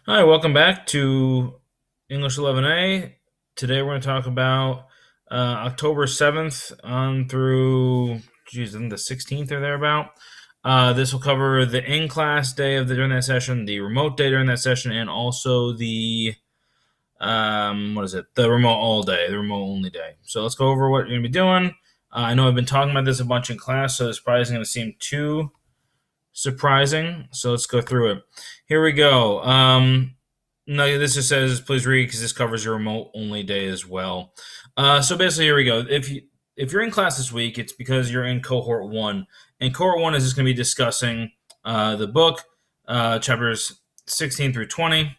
Hi, welcome back to English 11A. Today we're going to talk about October 7th on through, geez, I think the 16th or thereabout. This will cover the in-class day during that session, the remote day during that session, and also the, what is it, the remote all day, the remote only day. So let's go over what you're going to be doing. I know I've been talking about this a bunch in class, so this probably isn't going to seem too surprising. So let's go through it. Here we go. No, this just says please read because this covers your remote only day as well. So basically, here we go. If you're in class this week, it's because you're in cohort one, and cohort one is just going to be discussing the book, chapters 16 through 20,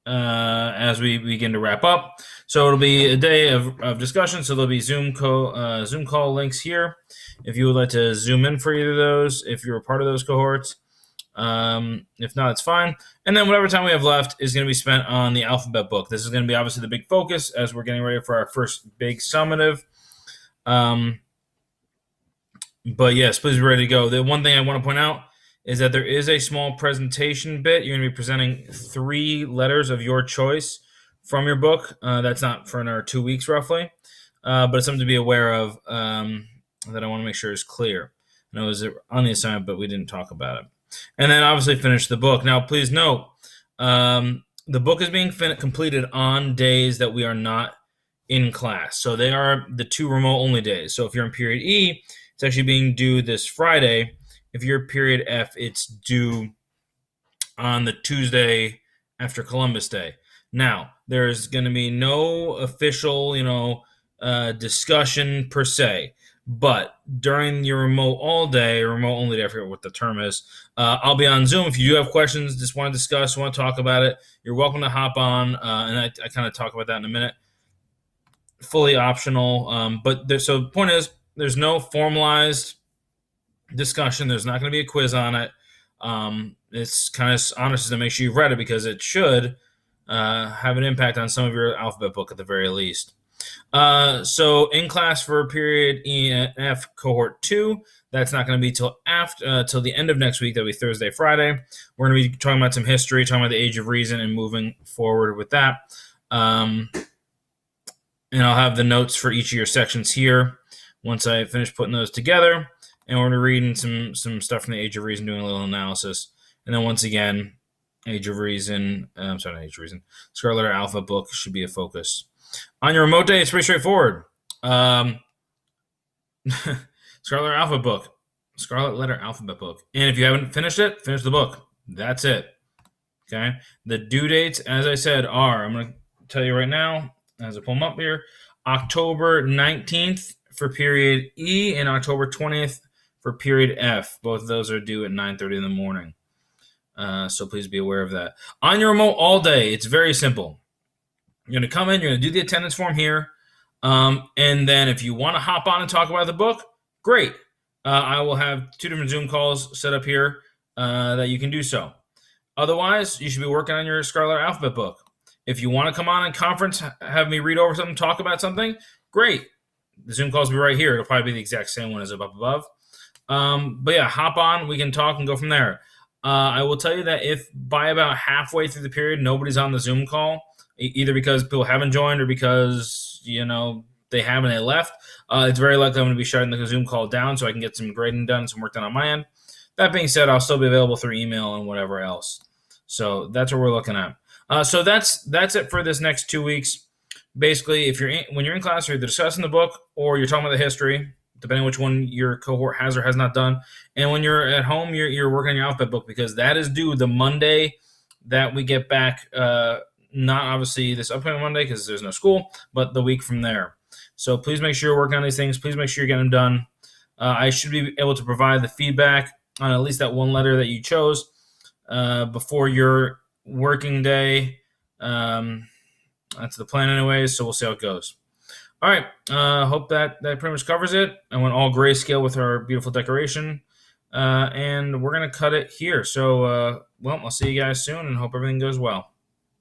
as we begin to wrap up. So it'll be a day of discussion. So there'll be Zoom call links here if you would like to zoom in for either of those. If you're a part of those cohorts. If not, it's fine. And then whatever time we have left is going to be spent on the alphabet book. This is going to be obviously the big focus as we're getting ready for our first big summative. But yes, please be ready to go. The one thing I want to point out is that there is a small presentation bit. You're going to be presenting 3 letters of your choice from your book. That's not for another 2 weeks roughly, but it's something to be aware of that I want to make sure is clear. I know it was on the assignment, but we didn't talk about it. And then obviously finish the book. Now, please note, the book is being completed on days that we are not in class. So they are the 2 remote-only days. So if you're in period E, it's actually being due this Friday. If you're period F, it's due on the Tuesday after Columbus Day. Now, there's going to be no official, discussion per se. But during your remote all day, or remote only day, I forget what the term is, I'll be on Zoom. If you do have questions, just want to discuss, want to talk about it, you're welcome to hop on. And I kind of talk about that in a minute. Fully optional. So the point is, there's no formalized discussion. There's not going to be a quiz on it. It's kind of honest to make sure you've read it because it should have an impact on some of your alphabet book at the very least. So in class for period E and F cohort 2, that's not going to be till the end of next week. That'll be Thursday, Friday. We're going to be talking about some history, talking about the Age of Reason, and moving forward with that. And I'll have the notes for each of your sections here once I finish putting those together. And we're going to read some stuff from the Age of Reason, doing a little analysis. And then once again, Age of Reason, Scarlet Letter Alpha book should be a focus. On your remote day, it's pretty straightforward. Scarlet Letter Alphabet book. Scarlet Letter Alphabet book. And if you haven't finished it, finish the book. That's it. Okay? The due dates, as I said, I'm going to tell you right now, as I pull them up here, October 19th for period E and October 20th for period F. Both of those are due at 9:30 in the morning. So please be aware of that. On your remote all day, it's very simple. You're going to come in, you're going to do the attendance form here, and then if you want to hop on and talk about the book, great. I will have 2 different Zoom calls set up here that you can do so. Otherwise, you should be working on your Scarlet Alphabet book. If you want to come on in conference, have me read over something, talk about something, great. The Zoom calls will be right here. It'll probably be the exact same one as up above. But yeah, hop on. We can talk and go from there. I will tell you that if by about halfway through the period, nobody's on the Zoom call, either because people haven't joined or because, they haven't, they left, it's very likely I'm going to be shutting the Zoom call down so I can get some grading done, some work done on my end. That being said, I'll still be available through email and whatever else. So that's what we're looking at. So that's it for this next 2 weeks. Basically, when you're in class, you're either discussing the book or you're talking about the history, depending on which one your cohort has or has not done. And when you're at home, you're working on your alphabet book because that is due the Monday that we get back. Not obviously this upcoming Monday because there's no school, but the week from there. So please make sure you're working on these things. Please make sure you're getting them done. I should be able to provide the feedback on at least that one letter that you chose before your working day. That's the plan anyways, so we'll see how it goes. All right, hope that pretty much covers it. I went all grayscale with our beautiful decoration, and we're going to cut it here. So, I'll see you guys soon and hope everything goes well.